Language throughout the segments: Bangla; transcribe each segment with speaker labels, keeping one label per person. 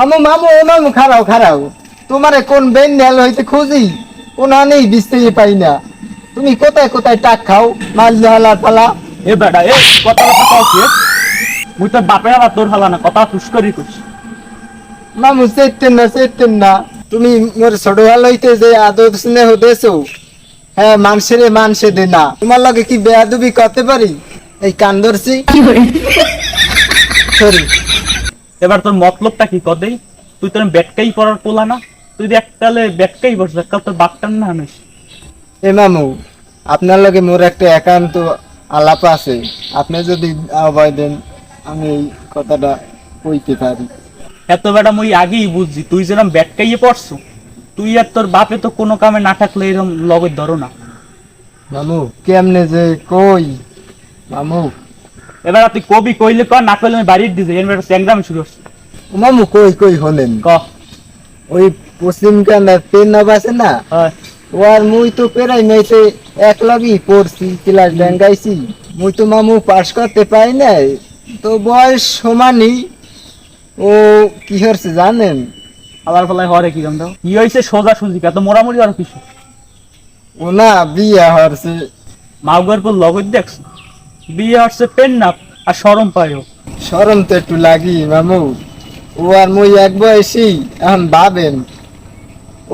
Speaker 1: মামু মামু ও মামু খারাও খারাও, তোমারে কোন বেন নেল হইতে খুঁজি, কোন আনেই বিস্তে পাই না। তুমি কোথায় কোথায় টাক খাও, মাছ হালা ফালা।
Speaker 2: এ বেটা এ কথা কথা কও কি মুই তোর বাপের আবার তোর হালা না কথা তুস করি কইস
Speaker 1: মামু চেতেন না, তুমি মোর ছোট হাল হইতে যে আদর স্নেহ দেছো, হ্যাঁ মানুষের মানুষে দে না, তোমার লগে কি বেয়াদুবি করতে পারি? এই কান ধরছি সরি।
Speaker 2: এবার তোর মতলবটা কি কদেই? তুই তোর ব্যাটকাই পড়ার পোলা না? তুই যদি এককালে ব্যাটকাই পড়ছিস এককাল তোর বাপটার না আনিস।
Speaker 1: এ মামু, আপনার লগে মোর একটা একান্ত আলাপ আছে, আপনি যদি আহ্বায় দেন আমি এই কথাটা কইতে পারি।
Speaker 2: এত বেটা মুই আগেই বুঝছি তুই যেরকম ব্যাটকাইয়ে পড়ছু, তুই আর তোর বাপে তো কোনো কামে না থাকলে এরকম লগের ধরো না।
Speaker 1: মামু কেমনে যে কই মামু।
Speaker 2: এবার তুই কবি কইলে কর, না কইলে আমি বাড়ির দিতে এর একটা চ্যাংরামি শুরু হচ্ছে।
Speaker 1: ও মামু কই কই হলেন,
Speaker 2: ক
Speaker 1: ওই পশ্চিম কান্দার পেন নব আছে না,
Speaker 2: হয়
Speaker 1: ও আর মুই তো পেরাই মেয়েতে এক লগি পড়ছি, ক্লাস ব্যাঙ্গাইছি। মুই তো মামু পাস করতে পাই নাই, তো বয়স সমানই। ও কি হচ্ছে জানেন?
Speaker 2: আবার ফলাই হরে কি জানতো কি হয়েছে সোজা সুজি এত মোড়ামুড়ি আর কিছু
Speaker 1: ও না বিয়া হচ্ছে।
Speaker 2: মাউগার পর লগত দেখছ বিয়ে হচ্ছে পেন না আর সরম পায়ও।
Speaker 1: শরম তো একটু লাগি মামু, ও আর মুই এক বয়সী, এখন ভাবেন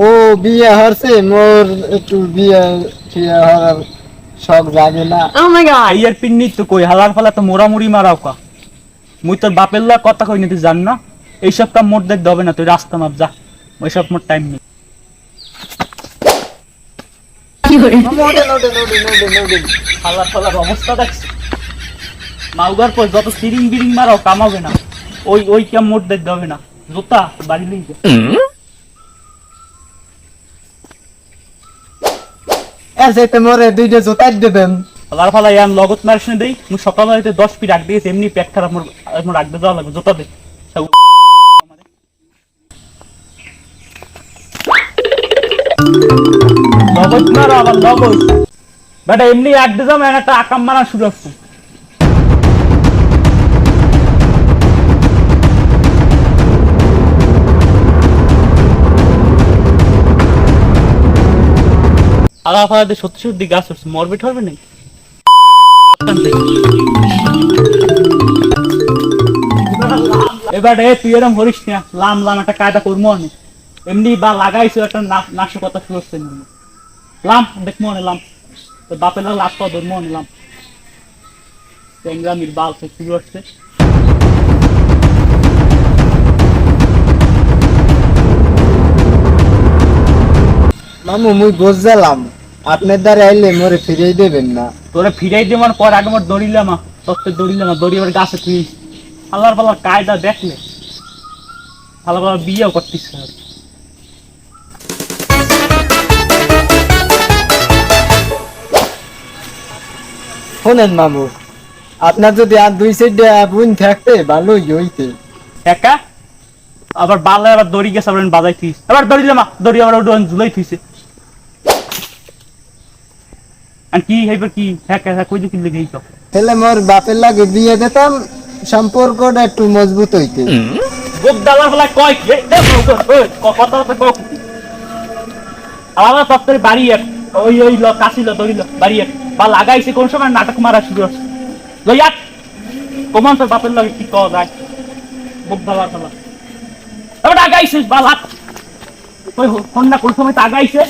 Speaker 1: ও বিয়ে হচ্ছে, মোর একটু বিয়ে টিয়ে হওয়ার শখ জাগে না।
Speaker 2: আইয়ার পিন্নি তো কই হালার ফলা তো মোড়ামুড়ি মারাও কা। মুই তোর বাপের লা কথা কই নিতে জান না, এইসব কাম মোর দেখতে হবে না, তুই রাস্তা মাপ যা, ওইসব মোর টাইম নেই।
Speaker 1: মামু ওঠেন ওঠেন ওঠেন ওঠেন ওঠেন।
Speaker 2: হালার ফলার অবস্থা দেখছ, মাউগার পর যত সিরিং বিরিং মারাও কামাবে না, ওই ওই কাম মোর দেখতে হবে না, জোতা বাড়ি লই যা।
Speaker 1: যেতে মোরে দুইটা জোতাই দেবেন।
Speaker 2: হালার ফলা ইয়ান লগত মারছ দেই, মুই সকাল হইতে 10 ফিট আগ দিয়েছি, এমনি পেট খারাপ মোর, মোর আগে যাওয়া লাগবে, জোতা দে সব। লগত মারা আবার লগত বেটা এমনি আড্ডে যাম একটা আকাম মারা শুরু হচ্ছে। আগা ফাড়াতে সত্যি সত্যি গাছ হচ্ছে, মরবে ঠরবে নাই। এবার তুই এরম হরিস না, লাম লাম একটা কায়দা করবো অনেক, এমনি বা লাগাইছো একটা নাশকতা শুরু হচ্ছে, লাম দেখবো লাম তোর বাপের লাভ পাওয়া ধর্ম নিলাম, টেংরামির বাল শুরু হচ্ছে।
Speaker 1: মামু মুই বুঝলাম, আপনার দ্বারা আইলে মোরে ফিরিয়ে দেবেন না।
Speaker 2: তোরে ফিরাই দেওয়ার পর আগে মোট দৌড়িলাম, তোর দৌড়িলাম দৌড়ি আবার গাছে তুই আল্লাহর পাল্লার কায়দা দেখলে ভালো ভালো বিয়েও করতিস।
Speaker 1: শোনেন মামু, আপনার যদি আর দুই সাইড বুন থাকতে ভালোই হইতে।
Speaker 2: একা আবার বালে আবার দড়ি গেছে আবার বাজাই থুইস, আবার দড়িলাম দড়ি আবার ওটা ঝুলাই থুইছে। আর কি হইবে কি হ্যাঁ হ্যাঁ কই দেখি লেগে তো
Speaker 1: তাহলে মোর বাপের লাগে বিয়ে দিতাম, সম্পর্কটা একটু মজবুত হইতে।
Speaker 2: গোপ দালা ফলা কয় কথা কও আলাদা তত্ত্বের বাড়ি এক ওই ওই কাশিল দড়িল বাড়ি এক বা লাগাইছে কোন সময় নাটক মারা শুরু হচ্ছে লইয়া কমান তোর বাপের লাগে কি কওয়া যায় গোপ দালা ফলা এবার আগাইছিস বাল হাত ওই কোন না কোন সময় তো আগাইছে।